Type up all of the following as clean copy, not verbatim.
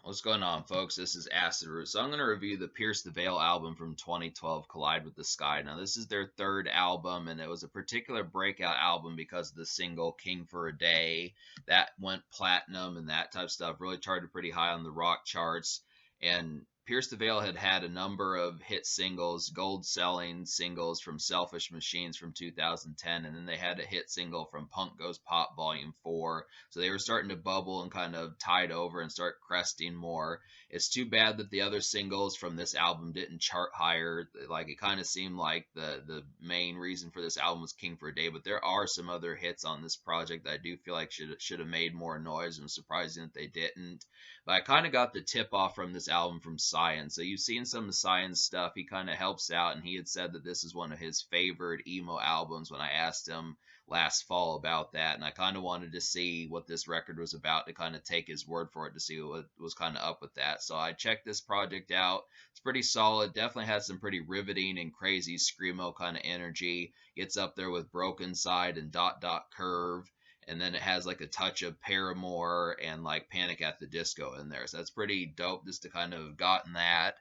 What's going on, folks? This is Acid Root. So I'm going to review the Pierce the Veil album from 2012, Collide with the Sky. Now, this is their third album, and it was a particular breakout album because of the single King for a Day. That went platinum and that type of stuff. Really charted pretty high on the rock charts. And Pierce the Veil had had a number of hit singles, gold-selling singles from Selfish Machines from 2010, and then they had a hit single from Punk Goes Pop Volume 4. So they were starting to bubble and kind of tide over and start cresting more. It's too bad that the other singles from this album didn't chart higher. Like it kind of seemed like the main reason for this album was King for a Day, but there are some other hits on this project that I do feel like should have made more noise, and surprising that they didn't. But I kind of got the tip off from this album from Science. So you've seen some of the Science stuff. He kind of helps out, and he had said that this is one of his favorite emo albums when I asked him last fall about that, and I kind of wanted to see what this record was about to kind of take his word for it to see what was kind of up with that. So I checked this project out. It's pretty solid. Definitely has some pretty riveting and crazy screamo kind of energy. Gets up there with Broken Side and Dot Dot Curve. And then it has like a touch of Paramore and like Panic at the Disco in there. So that's pretty dope just to kind of gotten that.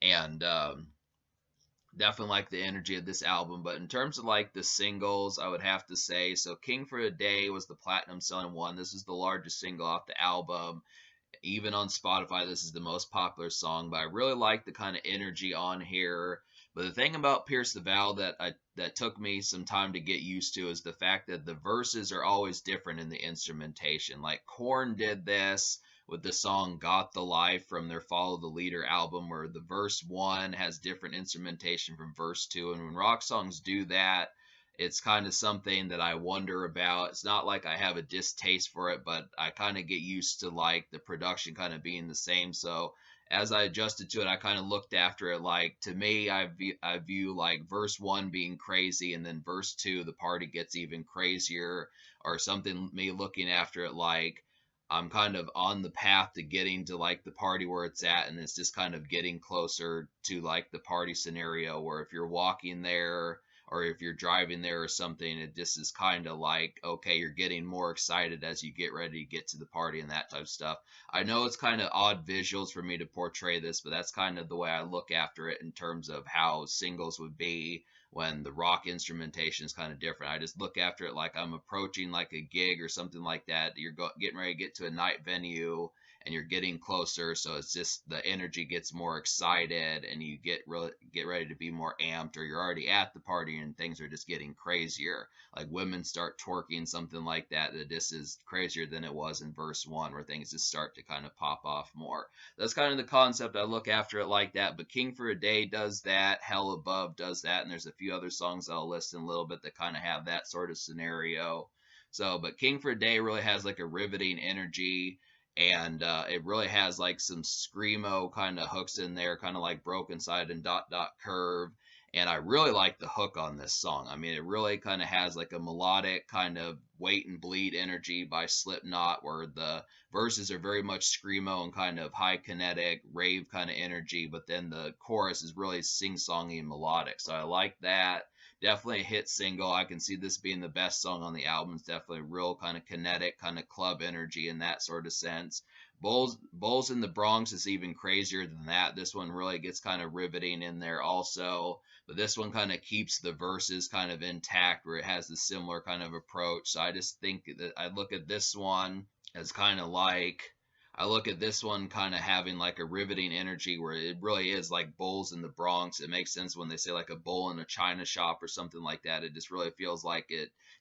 And definitely like the energy of this album. But in terms of like the singles, I would have to say so King for a Day was the platinum selling one. This is the largest single off the album. Even on Spotify, this is the most popular song, but I really like the kind of energy on here. But the thing about Pierce the Veil that took me some time to get used to is the fact that the verses are always different in the instrumentation. Like Korn did this with the song Got the Life from their Follow the Leader album, where the verse 1 has different instrumentation from verse 2. And when rock songs do that, it's kind of something that I wonder about. It's not like I have a distaste for it, but I kind of get used to like the production kind of being the same. So as I adjusted to it, I kind of looked after it. Like to me, I view like verse 1 being crazy, and then verse 2, the party gets even crazier, or something. Me looking after it like I'm kind of on the path to getting to like the party where it's at, and it's just kind of getting closer to like the party scenario where if you're walking there or if you're driving there or something, it just is kind of like, okay, you're getting more excited as you get ready to get to the party and that type of stuff. I know it's kind of odd visuals for me to portray this, but that's kind of the way I look after it in terms of how singles would be when the rock instrumentation is kind of different. I just look after it like I'm approaching like a gig or something like that. You're getting ready to get to a night venue and you're getting closer, so it's just the energy gets more excited and you get ready to be more amped, or you're already at the party and things are just getting crazier, like women start twerking, something like that, that this is crazier than it was in verse 1 where things just start to kind of pop off more. That's kind of the concept. I look after it like that. But King for a Day does that, Hell Above does that, and there's a few other songs I'll list in a little bit that kind of have that sort of scenario. So but King for a Day really has like a riveting energy, and it really has like some screamo kind of hooks in there, kind of like Broken Side and Dot Dot Curve. And I really like the hook on this song. I mean, it really kind of has like a melodic kind of Wait and Bleed energy by Slipknot, where the verses are very much screamo and kind of high kinetic rave kind of energy, but then the chorus is really sing-songy and melodic. So I like that. Definitely a hit single. I can see this being the best song on the album. It's definitely real kind of kinetic, kind of club energy in that sort of sense. Bulls in the Bronx is even crazier than that. This one really gets kind of riveting in there also, but this one kind of keeps the verses kind of intact where it has a similar kind of approach. So I just think that I look at this one as kind of like I look at this one kind of having like a riveting energy where it really is like bulls in the Bronx. It makes sense when they say like a bull in a china shop or something like that. It just really feels like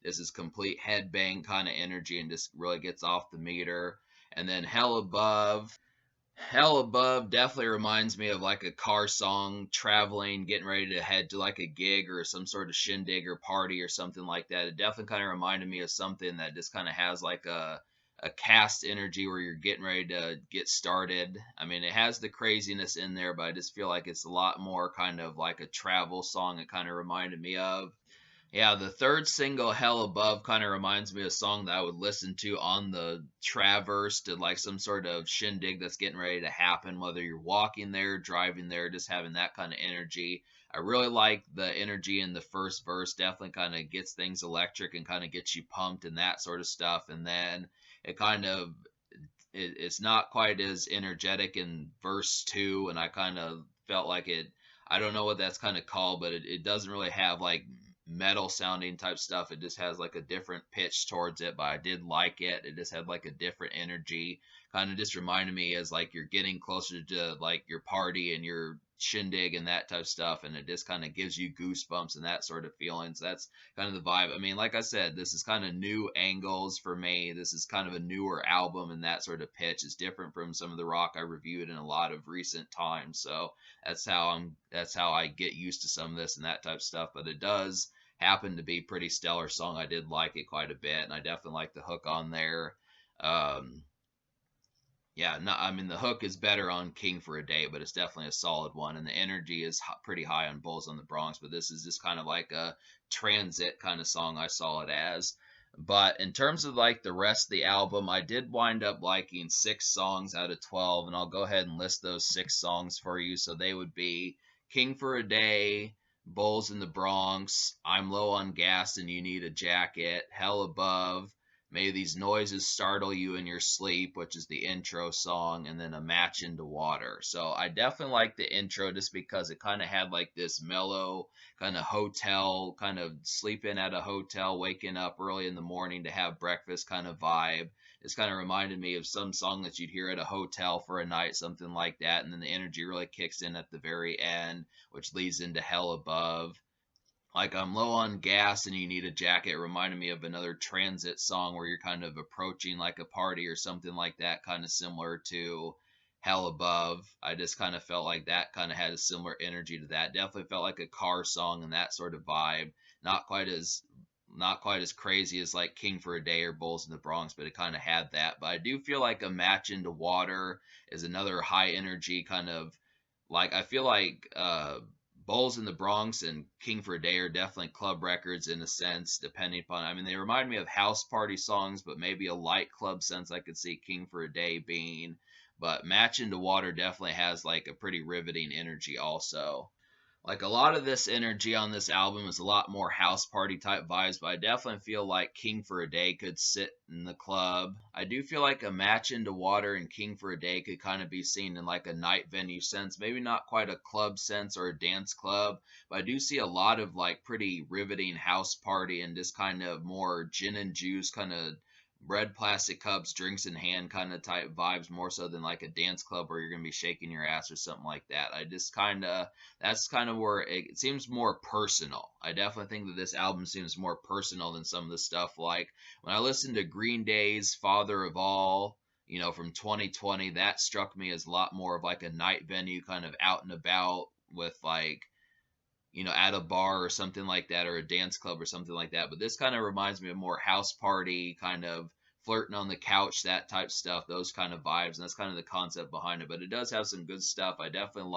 this is complete headbang kind of energy and just really gets off the meter. And then Hell Above definitely reminds me of like a car song, traveling, getting ready to head to like a gig or some sort of shindig or party or something like that. It definitely kind of reminded me of something that just kind of has like a cast energy where you're getting ready to get started. I mean, it has the craziness in there, but I just feel like it's a lot more kind of like a travel song it kind of reminded me of. Yeah, the third single, Hell Above, kind of reminds me of a song that I would listen to on the Traverse to like some sort of shindig that's getting ready to happen, whether you're walking there, driving there, just having that kind of energy. I really like the energy in the first verse, definitely kind of gets things electric and kind of gets you pumped and that sort of stuff. And then it kind of it's not quite as energetic in verse 2, and I kind of felt like it. I don't know what that's kind of called, but it doesn't really have like metal sounding type stuff. It just has like a different pitch towards it, but I did like it. It just had like a different energy. Kind of just reminded me as like you're getting closer to like your party and your shindig and that type of stuff, and it just kind of gives you goosebumps and that sort of feelings. That's kind of the vibe. I mean, like I said, this is kind of new angles for me. This is kind of a newer album, and that sort of pitch is different from some of the rock I reviewed in a lot of recent times. So that's how I get used to some of this and that type of stuff. But it does happen to be pretty stellar song. I did like it quite a bit, and I definitely like the hook on there. Um, yeah, no, I mean the hook is better on King for a Day, but it's definitely a solid one, and the energy is pretty high on Bulls on the Bronx. But this is just kind of like a transit kind of song I saw it as. But in terms of like the rest of the album, I did wind up liking 6 songs out of 12, and I'll go ahead and list those 6 songs for you. So they would be King for a Day, Bulls in the Bronx, I'm Low on Gas and You Need a Jacket, Hell Above, May These Noises Startle You in Your Sleep, which is the intro song, and then A Match into Water. So I definitely like the intro just because it kind of had like this mellow kind of hotel, kind of sleeping at a hotel, waking up early in the morning to have breakfast kind of vibe. It's kind of reminded me of some song that you'd hear at a hotel for a night, something like that. And then the energy really kicks in at the very end, which leads into Hell Above. Like I'm low on gas and you need a jacket reminded me of another transit song where you're kind of approaching like a party or something like that, kind of similar to Hell Above. I just kind of felt like that kind of had a similar energy to that. Definitely felt like a car song and that sort of vibe. Not quite as crazy as like King for a Day or Bulls in the Bronx, but it kind of had that. But I do feel like A Match into Water is another high energy kind of like I feel like Bulls in the Bronx and King for a Day are definitely club records in a sense, depending upon. I mean, they remind me of house party songs, but maybe a light club sense I could see King for a Day being. But Match into Water definitely has like a pretty riveting energy also. Like a lot of this energy on this album is a lot more house party type vibes, but I definitely feel like King for a Day could sit in the club. I do feel like A Match into Water and King for a Day could kind of be seen in like a night venue sense, maybe not quite a club sense or a dance club, but I do see a lot of like pretty riveting house party and just kind of more gin and juice kind of red plastic cups, drinks in hand kind of type vibes more so than like a dance club where you're going to be shaking your ass or something like that. I just kind of that's kind of where it seems more personal. I definitely think that this album seems more personal than some of the stuff. Like when I listened to Green Day's Father of All, from 2020, that struck me as a lot more of like a night venue kind of out and about with like, at a bar or something like that or a dance club or something like that. But this kind of reminds me of more house party kind of flirting on the couch, that type stuff, those kind of vibes. And that's kind of the concept behind it. But it does have some good stuff. I definitely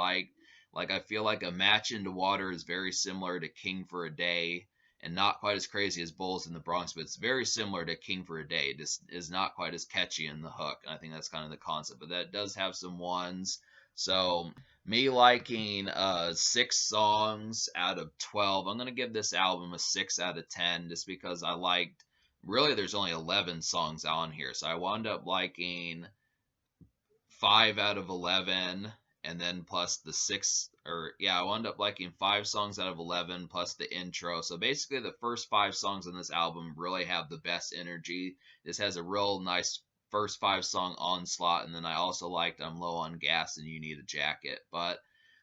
like I feel like A Match into Water is very similar to King for a Day and not quite as crazy as Bulls in the Bronx, but it's very similar to King for a Day. It just is not quite as catchy in the hook. And I think that's kind of the concept. But that does have some ones. So me liking 6 songs out of 12. I'm gonna give this album a 6 out of 10 just because I liked really there's only 11 songs on here. So I wound up liking 5 out of 11, and then plus the six, or yeah, I wound up liking 5 songs out of 11 plus the intro. So basically, the first 5 songs on this album really have the best energy. This has a real nice first 5 song onslaught, and then I also liked I'm Low on Gas and You Need a Jacket. But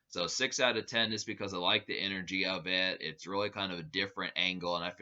so 6 out of 10 is because I like the energy of it. It's really kind of a different angle, and I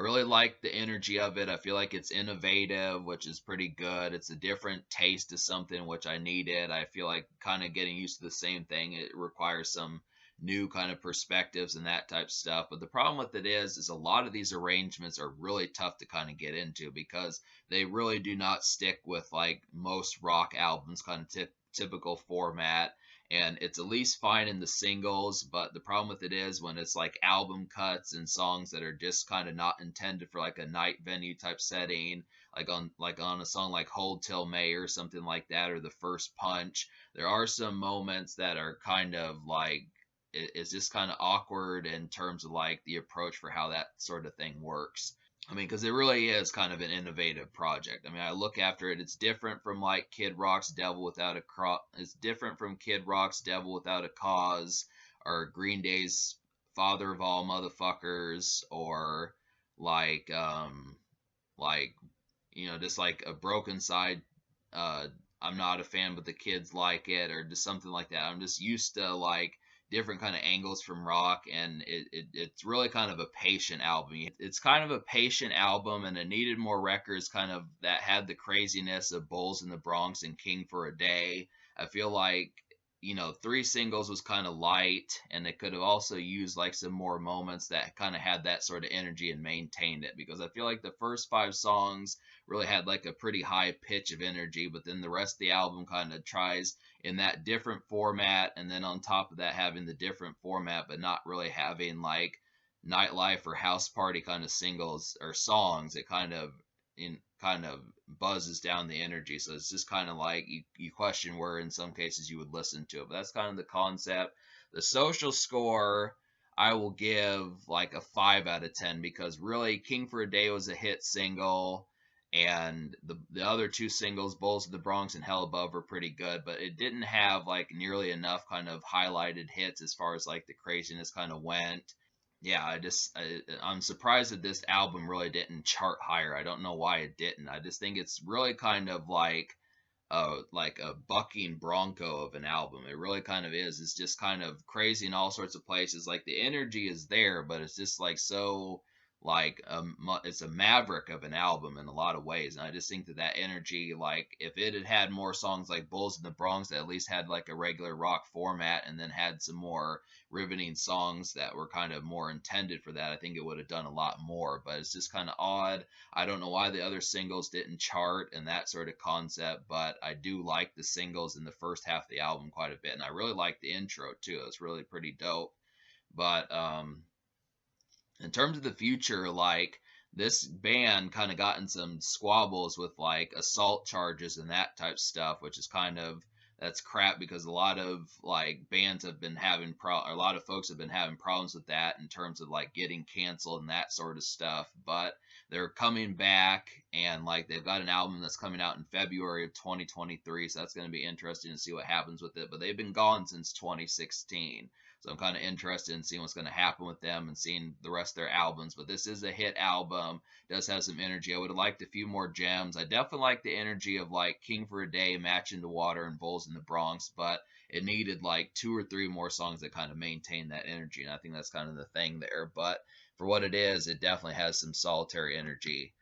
really like the energy of it. I feel like it's innovative, which is pretty good. It's a different taste of something which I needed. I feel like kind of getting used to the same thing. It requires some new kind of perspectives and that type of stuff. But the problem with it is a lot of these arrangements are really tough to kind of get into because they really do not stick with like most rock albums kind of typical format, and it's at least fine in the singles, but the problem with it is when it's like album cuts and songs that are just kind of not intended for like a night venue type setting, like on a song like Hold Till May or something like that, or The First Punch, there are some moments that are kind of like it's just kind of awkward in terms of like the approach for how that sort of thing works. I mean, because it really is kind of an innovative project. I mean, I look after it. It's different from like Kid Rock's Devil Without a It's different from Kid Rock's Devil Without a Cause, or Green Day's Father of All Motherfuckers, or like like just like a Broken Side. Uh, I'm not a fan, but the kids like it, or just something like that. I'm just used to like different kind of angles from rock, and it's really kind of a patient album. It's kind of a patient album, and it needed more records kind of that had the craziness of Bulls in the Bronx and King for a Day. I feel like three singles was kind of light, and they could have also used like some more moments that kind of had that sort of energy and maintained it, because I feel like the first five songs really had like a pretty high pitch of energy, but then the rest of the album kind of tries in that different format, and then on top of that having the different format but not really having like nightlife or house party kind of singles or songs. It kind of buzzes down the energy, so it's just kind of like you question where in some cases you would listen to it, but that's kind of the concept. The social score, I will give like a 5 out of 10, because really King for a Day was a hit single, and the other two singles, Bulls of the Bronx and Hell Above, were pretty good, but it didn't have like nearly enough kind of highlighted hits as far as like the craziness kind of went. Yeah, I'm surprised that this album really didn't chart higher. I don't know why it didn't. I just think it's really kind of like a bucking bronco of an album. It really kind of is. It's just kind of crazy in all sorts of places. Like the energy is there, but it's just like so like it's a maverick of an album in a lot of ways. And I just think that that energy, like if it had had more songs like Bulls in the Bronx that at least had like a regular rock format, and then had some more riveting songs that were kind of more intended for that, I think it would have done a lot more. But it's just kind of odd. I don't know why the other singles didn't chart and that sort of concept, but I do like the singles in the first half of the album quite a bit, and I really like the intro too. It's really pretty dope. But in terms of the future, like this band kind of got in some squabbles with like assault charges and that type stuff, which is kind of that's crap, because a lot of like bands have been having a lot of folks have been having problems with that in terms of like getting canceled and that sort of stuff. But they're coming back, and like they've got an album that's coming out in February of 2023, so that's going to be interesting to see what happens with it. But they've been gone since 2016. So I'm kind of interested in seeing what's going to happen with them and seeing the rest of their albums. But this is a hit album. It does have some energy. I would have liked a few more gems. I definitely like the energy of like King for a Day, Match in the Water, and Bulls in the Bronx, but it needed like two or three more songs that kind of maintain that energy. And I think that's kind of the thing there. But for what it is, it definitely has some solitary energy.